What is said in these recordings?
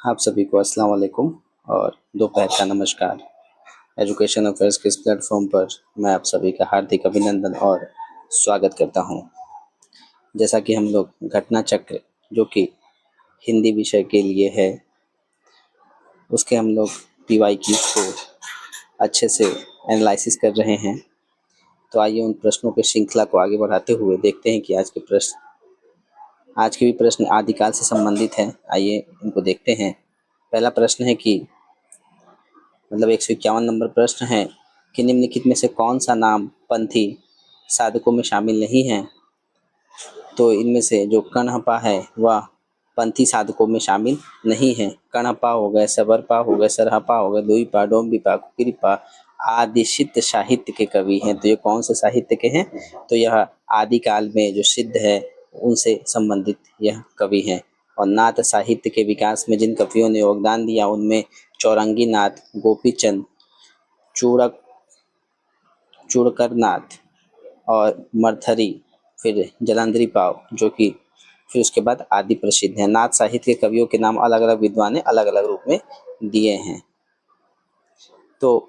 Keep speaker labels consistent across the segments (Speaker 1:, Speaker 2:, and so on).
Speaker 1: आप सभी को अस्सलाम वालेकुम और दोपहर का नमस्कार। एजुकेशन अफेयर्स के इस प्लेटफॉर्म पर मैं आप सभी का हार्दिक अभिनंदन और स्वागत करता हूं। जैसा कि हम लोग घटना चक्र जो कि हिंदी विषय के लिए है, उसके हम लोग PYQs को अच्छे से एनालिसिस कर रहे हैं। तो आइए उन प्रश्नों की श्रृंखला को आगे बढ़ाते हुए देखते हैं कि आज के भी प्रश्न आदिकाल से संबंधित हैं। आइए इनको देखते हैं। पहला प्रश्न है कि 151 नंबर प्रश्न है कि निम्नलिखित में से कौन सा नाम पंथी साधकों में शामिल नहीं है। तो इनमें से जो कणहपा है वह पंथी साधकों में शामिल नहीं है। कणहपा हो गए, सबरपा हो गए, सरहपा हो गए, लुईपा, डोम्बिपा, कुकुरीपा आदि सिद्ध साहित्य के कवि हैं। तो ये कौन से साहित्य के हैं? तो यह आदिकाल में जो सिद्ध है उनसे संबंधित यह कवि हैं। और नाथ साहित्य के विकास में जिन कवियों ने योगदान दिया उनमें चौरंगी नाथ, गोपीचंद, चूड़कर नाथ और मरथरी, फिर जलंधरी पाव, जो कि फिर उसके बाद आदि प्रसिद्ध है। नाथ साहित्य के कवियों के नाम अलग अलग विद्वान ने अलग अलग रूप में दिए हैं। तो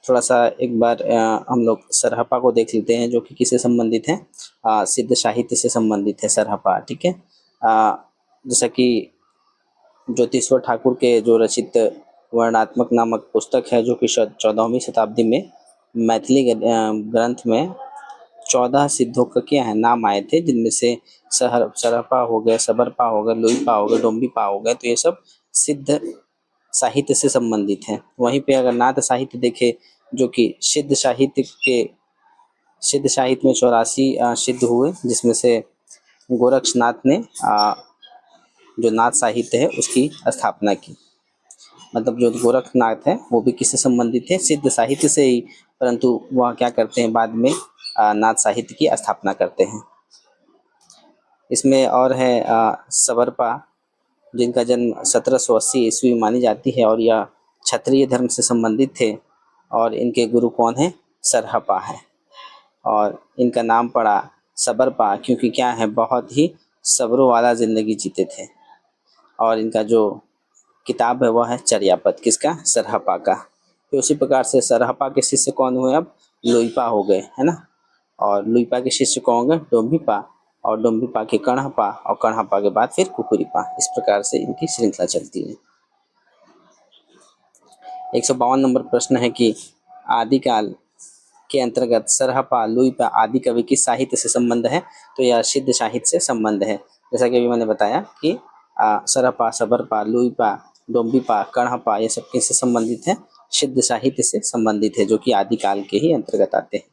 Speaker 1: थोड़ा सा एक बार हम लोग सरहपा को देख लेते हैं, जो कि किससे संबंधित है? सिद्ध साहित्य से संबंधित है सरहपा। ठीक है। जैसा कि ज्योतिश्वर ठाकुर के जो रचित वर्णात्मक नामक पुस्तक है, जो कि 14वीं शताब्दी में मैथिली ग्रंथ में 14 सिद्धों का क्या है नाम आए थे, जिनमें से सरहपा हो गए, सबरपा हो गए, लुईपा हो गए, डोम्बिपा हो गए। तो ये सब सिद्ध साहित्य से संबंधित है। वहीं पे अगर नाथ साहित्य देखे, जो कि सिद्ध साहित्य में 84 सिद्ध हुए, जिसमें से गोरक्षनाथ ने जो नाथ साहित्य है उसकी स्थापना की। मतलब जो गोरखनाथ है वो भी किससे संबंधित है? सिद्ध साहित्य से ही, परंतु वह क्या करते हैं बाद में नाथ साहित्य की स्थापना करते हैं। इसमें और है सबरपा, जिनका जन्म 1780 ईस्वी मानी जाती है और यह क्षत्रिय धर्म से संबंधित थे। और इनके गुरु कौन है? सरहपा है। और इनका नाम पड़ा सबरपा क्योंकि क्या है, बहुत ही सब्रों वाला जिंदगी जीते थे। और इनका जो किताब है वह है चर्यापद। किसका? सरहपा का। तो उसी प्रकार से सरहपा के शिष्य कौन हुए? अब लुईपा हो गए, है ना। और लुईपा के शिष्य कौन होंगे? डोम्बिपा। और डोम्बिपा के कणहपा, और कणहपा के बाद फिर कुकुरीपा। इस प्रकार से इनकी श्रृंखला चलती है। 152 नंबर प्रश्न है कि आदिकाल के अंतर्गत सरहपा, लुईपा आदि कवि किस साहित्य से संबंध है? तो यह सिद्ध साहित्य से संबंध है। जैसा कि अभी मैंने बताया कि सरहपा, सबरपा, लुईपा, डोम्बिपा, कणहपा ये सब किससे संबंधित है? सिद्ध साहित्य से संबंधित है, जो कि आदिकाल के ही अंतर्गत आते हैं।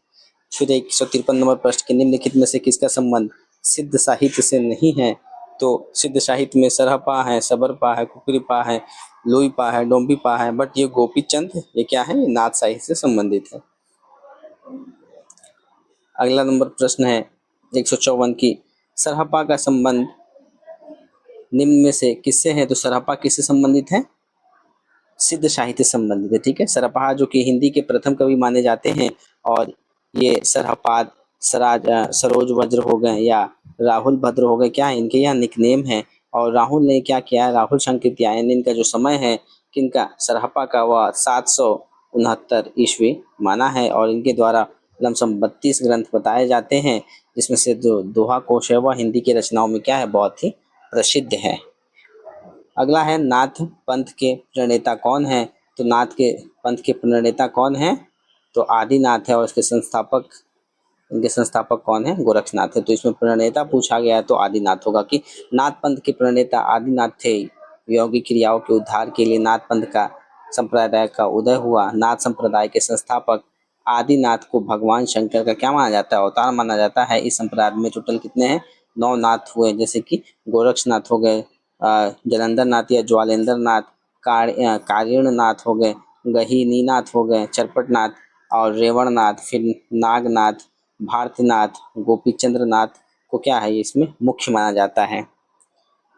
Speaker 1: फिर 153 नंबर प्रश्न के निम्नलिखित में से किसका संबंध सिद्ध साहित्य से नहीं है? तो सिद्ध साहित्य में सरहपा है, सबरपा है, कुकुरीपा है, लुईपा है, डोम्बिपा है, बट ये गोपीचंद ये क्या है? नाथ साहित्य से संबंधित है। अगला नंबर प्रश्न है 154 की सरहपा का संबंध निम्न में से किससे है? तो सरहपा किससे संबंधित है? सिद्ध साहित्य से संबंधित है। ठीक है। सरहपा जो कि हिंदी के प्रथम कवि माने जाते हैं, और ये सरहपाद, सरोज वज्र हो गए या राहुल भद्र हो गए, क्या है इनके यहाँ निकनेम है। और राहुल ने क्या किया? राहुल संकृत्या, यानी इनका जो समय है किनका? सरहपा का, वह 769 ईस्वी माना है। और इनके द्वारा लमसम 32 ग्रंथ बताए जाते हैं, जिसमें से जो दोहा कोश है वह हिंदी की रचनाओं में क्या है? बहुत ही प्रसिद्ध है। अगला है नाथ पंथ के प्रणेता कौन है? तो नाथ के पंथ के प्रणेता कौन है? तो आदिनाथ है। और इनके संस्थापक कौन है? गोरक्षनाथ है। तो इसमें प्रणेता पूछा गया है तो आदिनाथ होगा कि नाथ पंथ के प्रणेता आदिनाथ थे। यौगिक क्रियाओं के उद्धार के लिए नाथ पंथ का संप्रदाय का उदय हुआ। नाथ संप्रदाय के संस्थापक आदिनाथ को भगवान शंकर का क्या माना जाता है? अवतार माना जाता है। इस संप्रदाय में टोटल कितने हैं? 9 नाथ हुए, जैसे कि गोरक्षनाथ हो गए, जलंधर नाथ या ज्वालेंद्र नाथ, कारीण नाथ हो गए, गहीनीनाथ हो गए, चरपटनाथ और रेवणनाथ, फिर नागनाथ, भारतीनाथ, गोपीचंद्र नाथ को क्या है? इसमें मुख्य माना जाता है।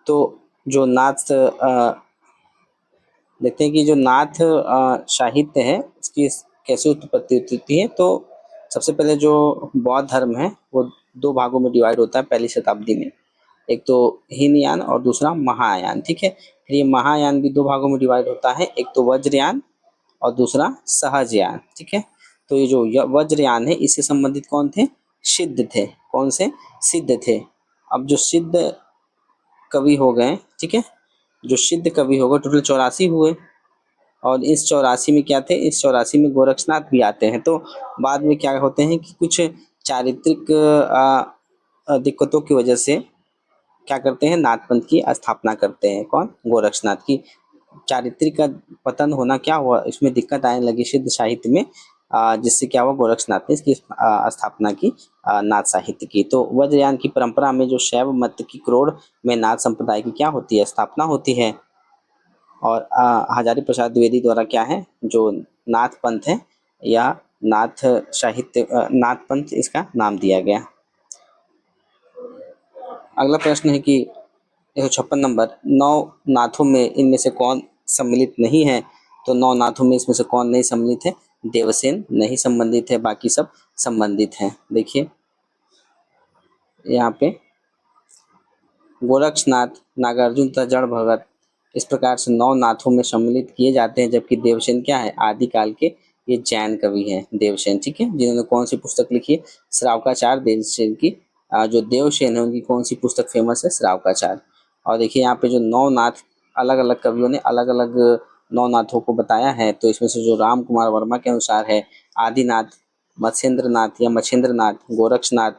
Speaker 1: तो जो नाथ देखते हैं कि जो नाथ साहित्य है उसकी कैसे उत्पत्ति होती है। तो सबसे पहले जो बौद्ध धर्म है वो 2 भागों में डिवाइड होता है पहली शताब्दी में। एक तो हीनयान और दूसरा महायान। ठीक है। फिर ये महायान भी दो भागों में डिवाइड होता है, एक तो वज्रयान और दूसरा सहजयान, ठीक है। तो ये जो वज्रयान है इससे संबंधित कौन थे? सिद्ध थे। कौन से? सिद्ध थे। अब जो सिद्ध कवि हो गए, ठीक है, जो सिद्ध कवि हो गए टोटल 84 हुए, और इस 84 में क्या थे? इस 84 में गोरक्षनाथ भी आते हैं। तो बाद में क्या होते हैं कि कुछ चारित्रिक दिक्कतों की वजह से क्या करते हैं? नाथ पंथ की स्थापना करते हैं। कौन? गोरक्षनाथ की। चारित्रिक का पतन होना क्या हुआ, इसमें दिक्कत आने लगी सिद्ध साहित्य में, जिससे क्या हुआ? गोरक्षनाथ ने इसकी स्थापना की, नाथ साहित्य की। तो वज्रयान की परंपरा में जो शैव मत की क्रोड़ में नाथ संप्रदाय की क्या होती है? स्थापना होती है। और हजारी प्रसाद द्विवेदी द्वारा क्या है? जो नाथ पंथ है या नाथ साहित्य, नाथ पंथ इसका नाम दिया गया। अगला प्रश्न है कि 156 नंबर, 9 नाथों में इनमें से कौन सम्मिलित नहीं है? तो 9 नाथों में इसमें से कौन नहीं सम्मिलित है? देवसेन नहीं संबंधित है, बाकी सब संबंधित हैं। देखिए यहाँ पे गोरक्षनाथ, नागार्जुन तथा जड़ भगत, इस प्रकार से 9 नाथों में सम्मिलित किए जाते हैं। जबकि देवसेन क्या है? आदिकाल के ये जैन कवि हैं देवसेन, ठीक है, जिन्होंने कौन सी पुस्तक लिखी है? श्रावकाचार। देवसेन की जो देवसेन है उनकी कौन सी पुस्तक फेमस है? श्रावकाचार। और देखिए यहाँ पे जो 9 नाथ अलग अलग कवियों ने अलग अलग 9 नाथों को बताया है। तो इसमें से जो राम कुमार वर्मा के अनुसार है, आदिनाथ, मत्स्येंद्रनाथ या मच्छेंद्रनाथ, गोरक्षनाथ,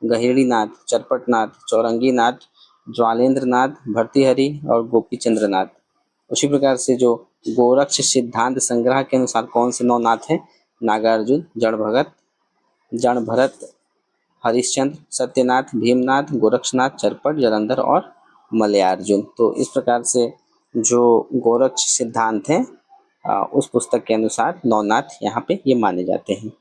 Speaker 1: गहिड़ीनाथ, चरपटनाथ, चौरंगीनाथ, ज्वालेंद्रनाथ, भर्तृहरि और गोपीचंद्रनाथ। उसी प्रकार से जो गोरक्ष सिद्धांत संग्रह के अनुसार कौन से 9 नाथ हैं? नागार्जुन, जड़ भगत, जड़ भरत, हरिश्चंद्र, सत्यनाथ, भीमनाथ, गोरक्षनाथ, चरपट, जलंधर और मलयार्जुन। तो इस प्रकार से जो गोरक्ष सिद्धांत है उस पुस्तक के अनुसार 9 नाथ यहाँ पे ये माने जाते हैं।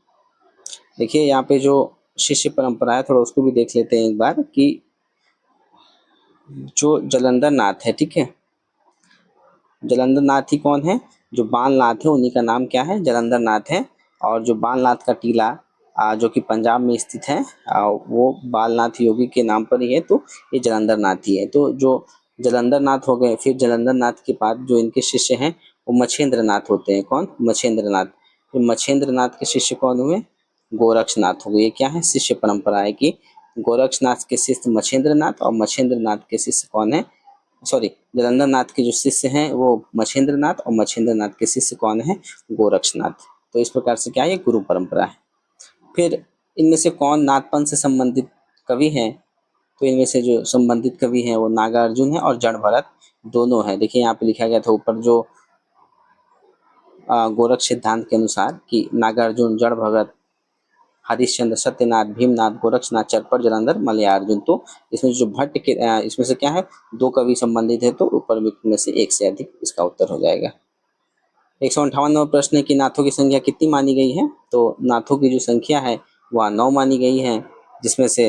Speaker 1: देखिए यहाँ पे जो शिष्य परंपरा है थोड़ा उसको भी देख लेते हैं एक बार, कि जो जलंधर नाथ है, ठीक है, जलंधर नाथ ही कौन है? जो बालनाथ है उन्हीं का नाम क्या है? जलंधर नाथ है। और जो बालनाथ का टीला जो कि पंजाब में स्थित है, वो बालनाथ योगी के नाम पर ही है। तो ये जलंधर नाथ ही है। तो जो जलंधर नाथ हो गए, फिर जलंधर नाथ के बाद जो इनके शिष्य हैं वो मच्छेंद्र नाथ होते हैं। कौन? मच्छेंद्र नाथ। फिर मच्छेंद्र नाथ के शिष्य कौन हुए? गोरक्षनाथ हो गए। ये क्या है? शिष्य परंपरा है कि गोरक्षनाथ के शिष्य मच्छेंद्र नाथ, और मच्छेंद्र नाथ के शिष्य कौन है? सॉरी, जलंधर नाथ के जो शिष्य हैं वो मच्छेंद्र नाथ, और मच्छेंद्र नाथ के शिष्य कौन है? गोरक्षनाथ। तो इस प्रकार से क्या है? ये गुरु परंपरा है। फिर इनमें से कौन नाथपंथ से संबंधित कवि हैं? तो इनमें से जो संबंधित कवि हैं वो नागार्जुन है और जड़ भरत दोनों है। देखिए यहाँ पे लिखा गया था ऊपर जो गोरक्ष सिद्धांत के अनुसार कि नागार्जुन, जड़ भगत, हरिश्चंद्र, सत्यनाथ, भीमनाथ, गोरक्षनाथ, चरपट, जलंधर, मलयार्जुन। तो इसमें जो भट्ट के इसमें से क्या है? 2 कवि संबंधित है। तो ऊपर में से एक से अधिक इसका उत्तर हो जाएगा। 158 नंबर प्रश्न है कि नाथों की संख्या कितनी मानी गई है? तो नाथों की जो संख्या है वह 9 मानी गई है, जिसमें से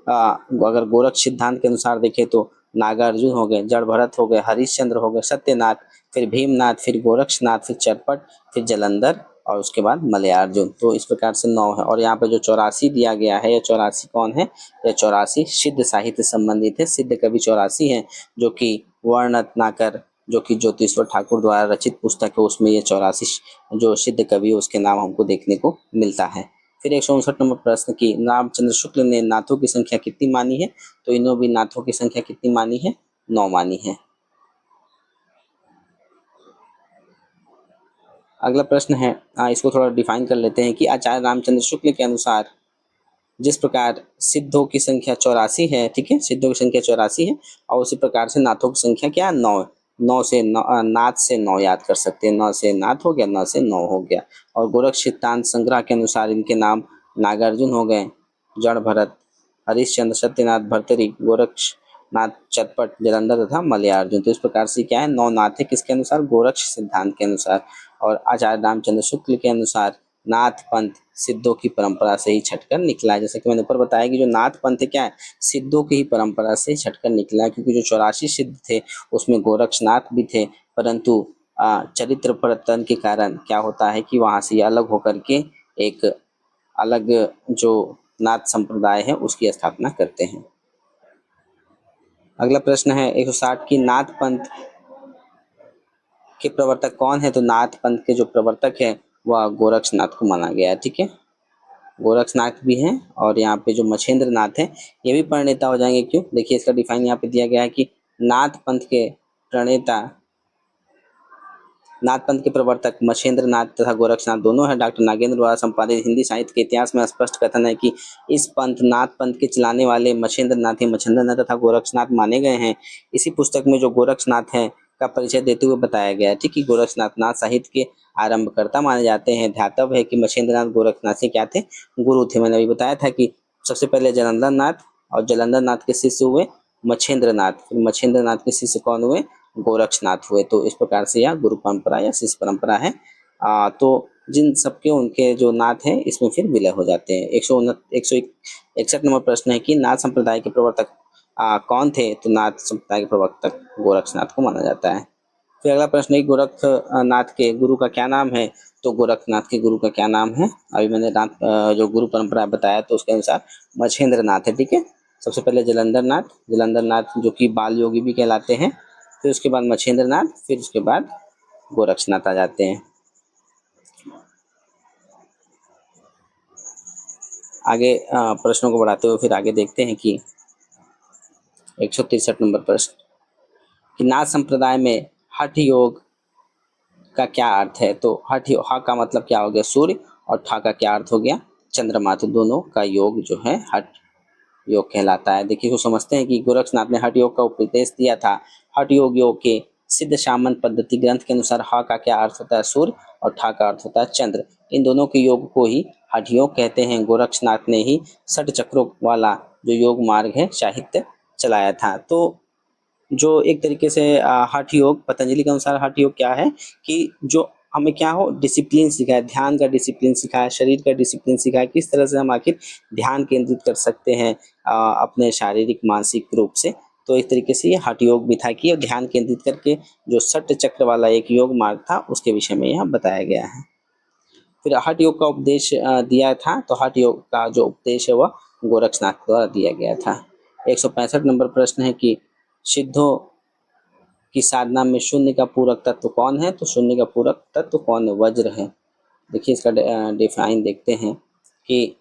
Speaker 1: अगर गोरक्ष सिद्धांत के अनुसार देखें तो नागार्जुन हो गए, जड़ भरत हो गए, हरिश्चंद्र हो गए, सत्यनाथ, फिर भीमनाथ, फिर गोरक्षनाथ, फिर चरपट, फिर जलंधर और उसके बाद मलयार्जुन। तो इस प्रकार से 9 है। और यहाँ पे जो 84 दिया गया है, ये 84 कौन है? ये 84 सिद्ध साहित्य संबंधित है। सिद्ध कवि 84 हैं, जो कि वर्ण रत्नाकर, जो कि ज्योतिश्वर ठाकुर द्वारा रचित पुस्तक है, उसमें ये 84 जो सिद्ध कवि उसके नाम हमको देखने को मिलता है। फिर 159 नंबर प्रश्न की रामचंद्र शुक्ल ने नाथों की संख्या कितनी मानी है? तो इन्हों भी नाथों की संख्या कितनी मानी है? 9 मानी है। अगला प्रश्न है, इसको थोड़ा डिफाइन कर लेते हैं कि आचार्य रामचंद्र शुक्ल के अनुसार जिस प्रकार सिद्धों की संख्या 84 है, ठीक है, सिद्धों की संख्या 84 है, और उसी प्रकार से नाथों की संख्या क्या है? 9। 9 से नाथ से 9 याद कर सकते हैं। 9 से नाथ हो गया, 9 से 9 हो गया। और गोरक्ष सिद्धांत संग्रह के अनुसार इनके नाम नागार्जुन हो गए, जड़ भरत, हरिश्चंद्र, सत्यनाथ, भर्तृहरि, गोरक्षनाथ, चरपट, जलंधर तथा मलयार्जुन। तो इस प्रकार से क्या है? 9 नाथ है। किसके अनुसार? गोरक्ष सिद्धांत के अनुसार। और आचार्य रामचंद्र शुक्ल के अनुसार नाथ पंथ सिद्धों की परंपरा से ही छटकर निकला है। जैसे कि मैंने ऊपर बताया कि जो नाथ पंथ क्या है? सिद्धों की ही परंपरा से छटकर निकला है, क्योंकि जो 84 सिद्ध थे उसमें गोरक्षनाथ भी थे, परंतु चरित्र परिवर्तन के कारण क्या होता है कि वहाँ से अलग होकर के एक अलग जो नाथ संप्रदाय है उसकी स्थापना करते हैं। अगला प्रश्न है 160 की नाथ पंथ के प्रवर्तक कौन है? तो नाथ पंथ के जो प्रवर्तक है वह गोरक्षनाथ को माना गया है। ठीक है, गोरक्षनाथ भी हैं और यहाँ पे जो मछेंद्र नाथ है ये भी प्रणेता हो जाएंगे। क्यों? देखिए इसका डिफाइन यहाँ पे दिया गया है कि नाथ पंथ के प्रणेता, नाथ पंथ के प्रवर्तक मछेंद्र नाथ तथा गोरक्षनाथ दोनों हैं। डॉक्टर नागेंद्र द्वारा संपादित हिंदी साहित्य के इतिहास में स्पष्ट कथन है कि इस पंथ नाथ पंथ के चलाने वाले मछेंद्र नाथ तथा गोरक्षनाथ माने गए हैं। इसी पुस्तक में जो गोरक्षनाथ है का परिचय देते हुए बताया गया है। ठीक है, गोरक्षनाथ नाथ साहित्य के आरंभकर्ता माने जाते हैं। ध्यातव्य है कि मछेंद्र नाथ गोरक्षनाथ से क्या थे? गुरु थे। मैंने अभी बताया था कि सबसे पहले जलंधर नाथ और जलंधर नाथ के शिष्य हुए मछेंद्र नाथ, फिर मछेंद्र नाथ के शिष्य कौन हुए? गोरक्षनाथ हुए। तो इस प्रकार से यह गुरु परंपरा या शिष्य परंपरा है। तो जिन सबके उनके जो नाथ हैं इसमें फिर विलय हो जाते हैं। 161 नंबर प्रश्न है कि नाथ संप्रदाय के प्रवर्तक कौन थे? तो नाथ संप्रदाय के प्रवर्तक गोरक्षनाथ को माना जाता है। फिर अगला प्रश्न है गोरखनाथ के गुरु का क्या नाम है? तो गोरखनाथ के गुरु का क्या नाम है? अभी मैंने जो गुरु परंपरा बताया तो उसके अनुसार मछेंद्र नाथ है। ठीक है, सबसे पहले जलंधर नाथ जो कि बाल योगी भी कहलाते हैं, फिर उसके बाद मछेंद्र नाथ, फिर उसके बाद गोरक्षनाथ आ जाते हैं। आगे प्रश्नों को बढ़ाते हुए फिर आगे देखते हैं कि 163 नंबर प्रश्न कि नाथ संप्रदाय में हठ योग का क्या अर्थ है? तो ह का मतलब क्या हो गया? सूर्य, और ठा का क्या अर्थ हो गया? चंद्रमा। तो दोनों का योग जो है हठ योग कहलाता है। देखिए को समझते हैं कि गोरक्षनाथ ने हठ योग का उपदेश दिया था। हठ योग के सिद्ध शामन पद्धति ग्रंथ के अनुसार ह का क्या अर्थ होता है? सूर्य, और ठा का अर्थ होता है चंद्र। इन दोनों के योग को ही हठ योग कहते हैं। गोरक्षनाथ ने ही 6 चक्रों वाला जो योग मार्ग है साहित्य चलाया था। तो जो एक तरीके से हठ योग, पतंजलि के अनुसार हठ योग क्या है कि जो हमें क्या हो? डिसिप्लिन सिखाए, ध्यान का डिसिप्लिन सिखाए, शरीर का डिसिप्लिन सिखाए, किस तरह से हम आखिर ध्यान केंद्रित कर सकते हैं अपने शारीरिक मानसिक रूप से। तो इस तरीके से ये हठ योग भी था कि ध्यान केंद्रित करके जो 6 चक्र वाला एक योग मार्ग था उसके विषय में यहाँ बताया गया है। फिर हठ योग का उपदेश दिया था। तो हठ योग का जो उपदेश है वह गोरक्षनाथ द्वारा दिया गया था। 165 नंबर प्रश्न है कि सिद्धों की साधना में शून्य का पूरक तत्व कौन है? तो शून्य का पूरक तत्व कौन है? वज्र है। देखिए इसका डिफाइन देखते हैं कि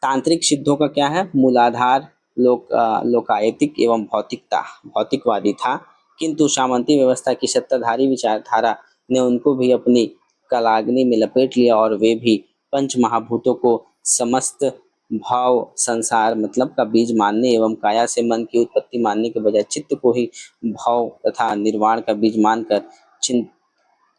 Speaker 1: तांत्रिक सिद्धों का क्या है? मूलाधार लोकायतिक एवं भौतिकवादी था, किंतु सामंती व्यवस्था की सत्ताधारी विचारधारा ने उनको भी अपनी कलाग्नि में लपेट लिया और वे भी पंच महाभूतों को समस्त भाव संसार मतलब का बीज मानने एवं काया से मन की उत्पत्ति मानने के बजाय चित्त को ही भाव तथा निर्वाण का बीज मानकर चिंत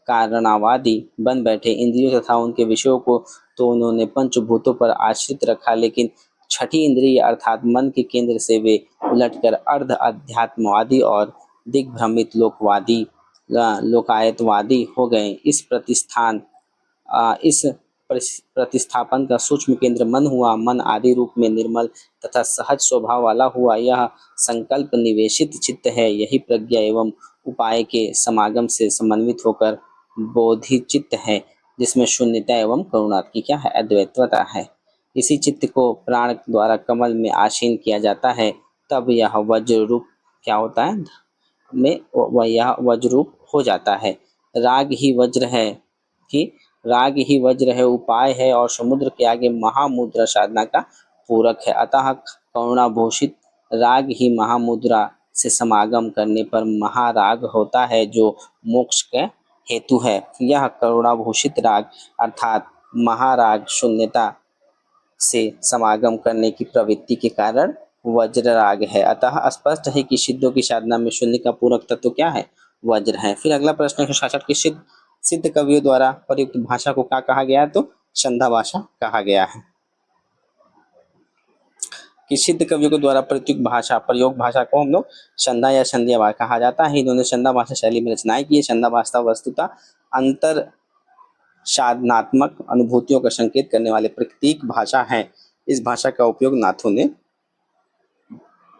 Speaker 1: कारणावादी बन बैठे। इंद्रियों तथा उनके विषयों को तो उन्होंने पंचभूतों पर आश्रित रखा, लेकिन छठी इंद्रिय अर्थात मन के केंद्र से वे उलटकर अर्ध अध्यात्मवादी और दिग्भ्रमित लोकायतवादी हो गए। इस प्रतिस्थापन का सूक्ष्म केंद्र मन हुआ। मन आदि रूप में निर्मल तथा सहज स्वभाव वाला हुआ। यह संकल्प निवेशित चित्त है। यही प्रज्ञा एवं उपाय के समागम से समन्वित होकर बोधि चित्त है, जिसमें शून्यता एवं करुणा की क्या है? अद्वैतता है। इसी चित्त को प्राण द्वारा कमल में आसीन किया जाता है। तब यह वज्र रूप क्या होता है? में यह वज्र रूप हो जाता है। राग ही वज्र है कि राग ही वज्र है, उपाय है और समुद्र के आगे महामुद्रा साधना का पूरक है। अतः करुणाभूषित राग ही महामुद्रा से समागम करने पर महाराग होता है, जो मोक्ष के हेतु है। यह करुणाभूषित राग अर्थात महाराग शून्यता से समागम करने की प्रवृत्ति के कारण वज्र राग है। अतः स्पष्ट है कि सिद्धों की साधना में शून्य का पूरक तत्व क्या है? वज्र है। फिर अगला प्रश्न है 166 की सिद्ध कवियों द्वारा प्रयुक्त भाषा को क्या कहा गया है? तो छंदा भाषा कहा गया है। कि सिद्ध कवियों के द्वारा प्रयोग भाषा को हम लोग छंदा या छंदिया भाषा कहा जाता है। इन्होंने छंदा भाषा शैली में रचनाएं की है। छंदा भाषा वस्तुतः अंतर साधनात्मक अनुभूतियों का संकेत करने वाले प्रतीक भाषा है। इस भाषा का उपयोग नाथों ने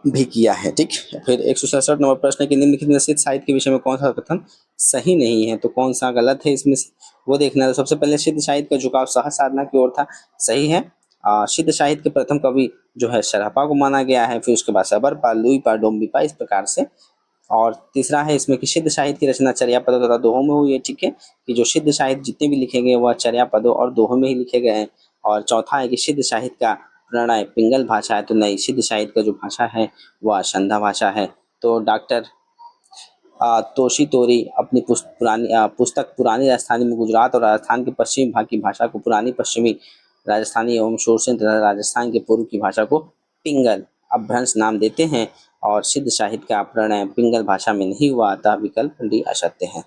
Speaker 1: भी किया है। ठीक, फिर 167 नंबर प्रश्न है कि निम्नलिखित में सिद्ध साहित्य के विषय में कौन सा कथन सही नहीं है? तो कौन सा गलत है इसमें वो देखना है। तो सबसे पहले सिद्ध साहित्य का झुकाव सहज साधना की ओर था, सही है। सिद्ध साहित्य के प्रथम कवि जो है सरहपा को माना गया है, फिर उसके बाद सबरपा, लुईपा, डोम्बिपा, इस प्रकार से। और तीसरा है इसमें कि सिद्ध साहित्य की रचना चर्यापदों तथा दोहों में हुई है, ठीक है, कि जो सिद्ध साहित्य जितने भी लिखे गए वह चर्यापदों और दोहों में ही लिखे गए हैं। और चौथा है कि सिद्ध साहित्य का प्रणय पिंगल भाषा है, तो नहीं, सिद्ध साहित्य का जो भाषा है वह संधा भाषा है। तो डॉक्टर तोशी तोरी अपनी पुस्तक पुरानी राजस्थानी में गुजरात और राजस्थान के पश्चिमी भाग की भाषा को पुरानी पश्चिमी राजस्थानी एवं शोरसेन तथा राजस्थान के पूर्व की भाषा को पिंगल अभ्रंश नाम देते हैं। और सिद्ध साहित्य का प्रणय पिंगल भाषा में नहीं हुआ, अतः विकल्प डी असत्य है।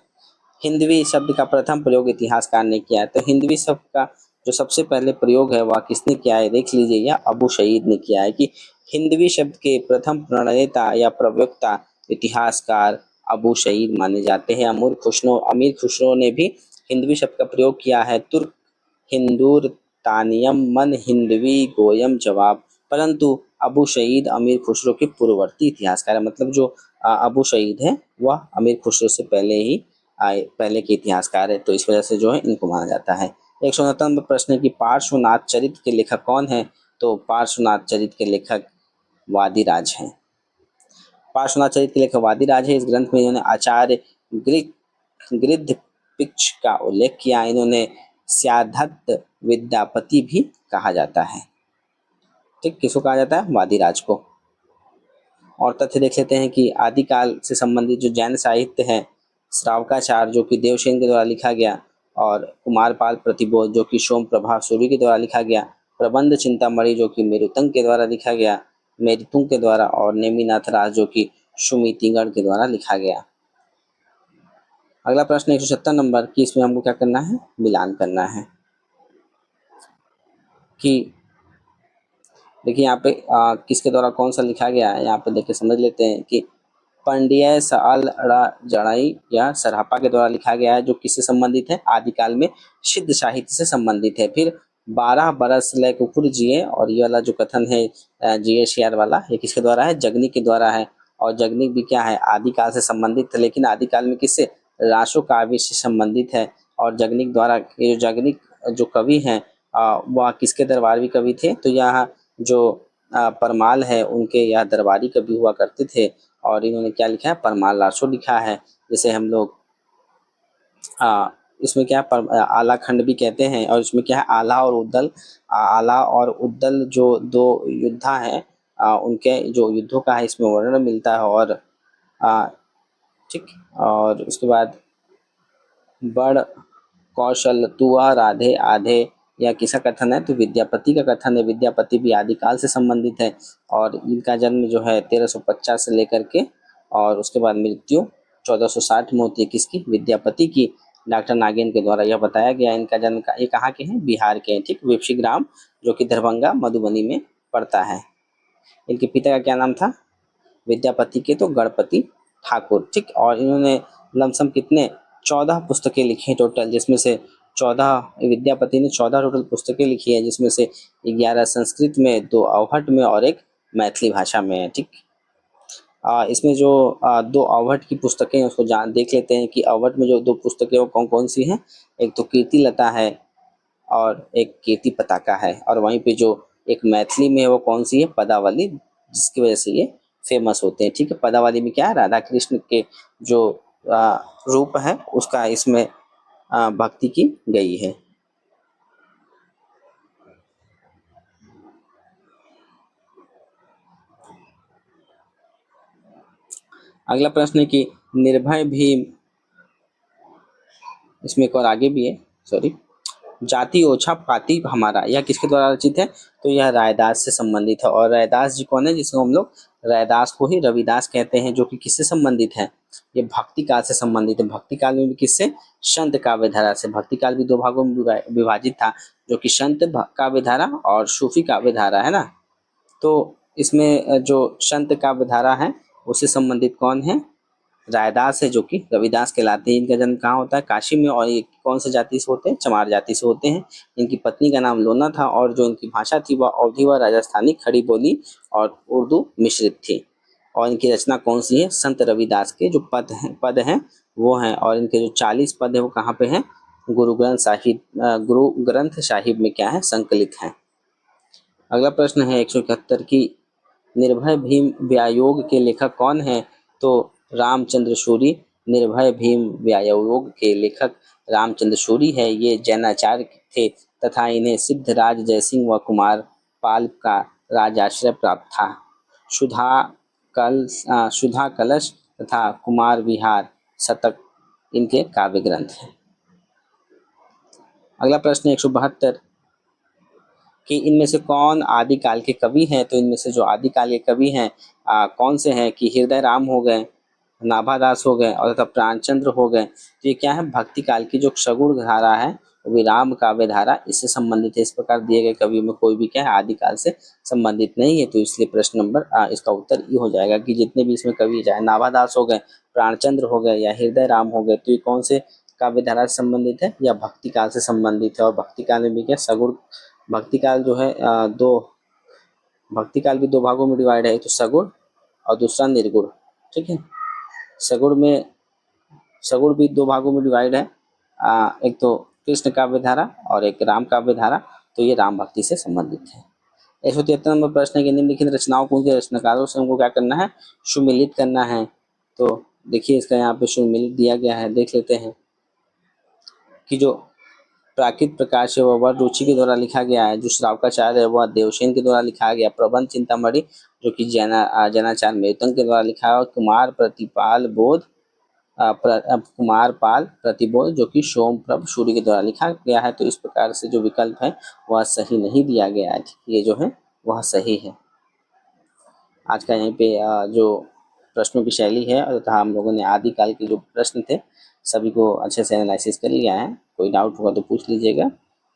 Speaker 1: हिंदवी शब्द का प्रथम प्रयोग इतिहासकार ने किया है, तो हिंदवी शब्द का जो सबसे पहले प्रयोग है वह किसने किया है, देख लीजिए, यह अबू सईद ने किया है। कि हिंदवी शब्द के प्रथम प्रणेता या प्रवक्ता इतिहासकार अबू सईद माने जाते हैं। अमीर खुसरो ने भी हिंदवी शब्द का प्रयोग किया है। तुर्क हिंदूर तानियम मन हिंदवी गोयम जवाब, परंतु अबू सईद अमीर खुसरो के पूर्ववर्ती इतिहासकार है। मतलब जो अबू सईद है वह अमीर खुसरो से पहले के इतिहासकार है, तो इस वजह से जो है इनको माना जाता है। 169 प्रश्न है कि पार्श्वनाथ चरित्र के लेखक कौन है, तो पार्श्वनाथ चरित्र के लेखक वादिराज हैं। पार्श्वनाथ चरित्र के लेखक वादिराज है। इस ग्रंथ में इन्होंने आचार्य गृद्धपिक्ष का उल्लेख किया। इन्होंने स्याधत्त विद्यापति भी कहा जाता है। ठीक, किसको कहा जाता है, वादिराज को। और तथ्य देख लेते हैं कि आदिकाल से संबंधित जो जैन साहित्य है, श्रावकाचार जो कि देवसेन के द्वारा लिखा गया, और कुमारपाल प्रतिबोध जो कि सोम प्रभा सूरी के द्वारा लिखा गया, प्रबंध चिंतामणि जो कि मेरुतंग के द्वारा लिखा गया, मेरुतुंग के द्वारा, और नेमिनाथ राज जो कि सुमितिगढ़ के द्वारा लिखा गया। अगला प्रश्न 170 नंबर की, इसमें हमको क्या करना है, मिलान करना है। कि देखिए यहाँ पे किसके द्वारा कौन सा लिखा गया है, यहाँ पे देखिए समझ लेते हैं कि पंडिया साल जड़ाई या सरहपा के द्वारा लिखा गया है, जो किससे संबंधित है, आदिकाल में सिद्ध साहित्य से संबंधित है। फिर 12 बरस लय कुकुर जिए, और ये वाला जो कथन है GSR वाला, ये किसके द्वारा है, जगनी के द्वारा है। और जगनी भी क्या है, आदिकाल से संबंधित है, लेकिन आदिकाल में किससे, रासो काव्य से संबंधित है। और जगनी द्वारा, ये जगनी जो कवि हैं वह किसके दरबारी कवि थे, तो यहाँ जो परमाल है उनके यह दरबारी कवि हुआ करते थे। और इन्होंने क्या लिखा है, परमाल रासो लिखा है। जैसे हम लोग इसमें क्या आला खंड भी कहते हैं, और इसमें क्या है, आला और उद्दल जो दो योद्धा हैं, उनके जो युद्धों का है इसमें वर्णन मिलता है। और ठीक, और उसके बाद बड़ कौशल तुआ राधे आधे, या किसका कथन है, तो विद्यापति का कथन है। विद्यापति भी आदिकाल से संबंधित है, और इनका जन्म जो है 1350 से लेकर के, और उसके बाद मृत्यु 1460 में होती है, किसकी, विद्यापति की। डॉक्टर नागेन के द्वारा यह बताया गया। इनका जन्म ये कहाँ के हैं, बिहार के हैं। ठीक, विपसी ग्राम जो कि दरभंगा मधुबनी में पड़ता है। इनके पिता का क्या नाम था, विद्यापति के तो गणपति ठाकुर। ठीक, और इन्होंने लमसम कितने 14 पुस्तकें लिखी हैं टोटल, जिसमें से 14 विद्यापति ने 14 टोटल पुस्तकें लिखी है, जिसमें से 11 संस्कृत में, 2 अवहट में और 1 मैथिली भाषा में है। ठीक, इसमें जो 2 अवहट की पुस्तकें हैं उसको देख लेते हैं कि अवहट में जो 2 पुस्तकें वो कौन कौन सी हैं। एक तो कीर्ति लता है और एक कीर्ति पताका है। और वहीं पे जो एक मैथिली में है वो कौन सी है, पदावली, जिसकी वजह से ये फेमस होते हैं। ठीक है, पदावली में क्या है, राधा कृष्ण के जो रूप है उसका इसमें भक्ति की गई है। अगला प्रश्न है कि निर्भय भीम, इसमें एक और आगे भी है, सॉरी, जाति ओछा पाती हमारा, यह किसके द्वारा रचित है, तो यह रायदास से संबंधित है। और रायदास जी कौन है, जिसको हम लोग रायदास को ही रविदास कहते हैं, जो कि किससे संबंधित है, ये भक्ति काल से संबंधित है। भक्ति काल में भी किससे, संत काव्यधारा से। भक्ति काल भी 2 भागों में विभाजित था, जो कि संत काव्यधारा और सूफी काव्यधारा है ना। तो इसमें जो संत काव्यधारा है उससे संबंधित कौन है, रायदास है, जो कि रविदास कहलाते हैं। इनका जन्म कहाँ होता है, काशी में। और ये कौन से जाति से होते हैं, चमार जाति से होते हैं। इनकी पत्नी का नाम लोना था, और जो इनकी भाषा थी वह अवधी व राजस्थानी खड़ी बोली और उर्दू मिश्रित थी। और इनकी रचना कौन सी है, संत रविदास के जो पद हैं वो हैं। और इनके जो 40 पद है वो कहाँ पे हैं, गुरु ग्रंथ साहिब में क्या है, संकलित हैं। अगला प्रश्न है 171 की निर्भय भीम व्यायोग के लेखक कौन है? तो रामचंद्र सूरी निर्भय भीम व्यायोग के लेखक रामचंद्र सूरी है। ये जैनाचार्य थे तथा इन्हें सिद्धराज जयसिंह व कुमार पाल का राजाश्रय प्राप्त था। सुधा कलश तथा कुमार विहार शतक इनके काव्य ग्रंथ हैं। अगला प्रश्न 172 कि इनमें से कौन आदिकाल के कवि हैं? तो इनमें से जो आदिकाल के कवि हैं कौन से हैं कि हृदय राम हो गए, नाभादास हो गए और तथा प्राणचंद्र हो गए। तो ये क्या है? भक्ति काल की जो सगुण धारा है वो राम काव्य धारा इससे संबंधित है। इस प्रकार दिए गए कवियों में कोई भी क्या है आदिकाल से संबंधित नहीं है। तो इसलिए प्रश्न नंबर इसका उत्तर ये हो जाएगा कि जितने भी इसमें कवि चाहे नाभादास हो गए, प्राणचंद्र हो गए या हृदय राम हो गए, तो ये कौन से काव्य धारा से संबंधित है या भक्ति काल से संबंधित है। और भक्ति काल में भी क्या सगुण भक्ति काल जो है भक्ति काल भी दो भागों में डिवाइड है, एक तो सगुण और दूसरा निर्गुण। ठीक है, सगुण भी दो भागों में डिवाइड है, एक तो कृष्ण काव्य धारा और एक राम काव्य धारा। तो ये राम भक्ति से संबंधित है। 173 नंबर प्रश्न है कि निम्नलिखित रचनाओं को उनके रचनाकारों से हमको क्या करना है? सुमिलित करना है। तो देखिए इसका यहाँ पे सुमिलित दिया गया है, देख लेते हैं कि जो प्राकृत प्रकाश है वह रुचि के द्वारा लिखा गया है। जो श्रावकाचार्य है वह देवसेन के द्वारा लिखा गया। प्रबंध चिंतामणि जो कि जैनाचार्य मेतन के द्वारा लिखा है। और कुमार पाल प्रतिबोध जो कि सोमप्रभ सूर्य के द्वारा लिखा गया है। तो इस प्रकार से जो विकल्प है वह सही नहीं दिया गया है। ये जो है वह सही है। आज का यहीं पे जो प्रश्नों की शैली है तथा हम लोगों ने आदिकाल के जो प्रश्न थे सभी को अच्छे से एनालिसिस कर लिया है। कोई डाउट होगा तो पूछ लीजिएगा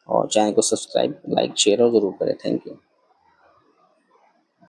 Speaker 1: और चैनल को सब्सक्राइब, लाइक, शेयर और जरूर करें। Thank you.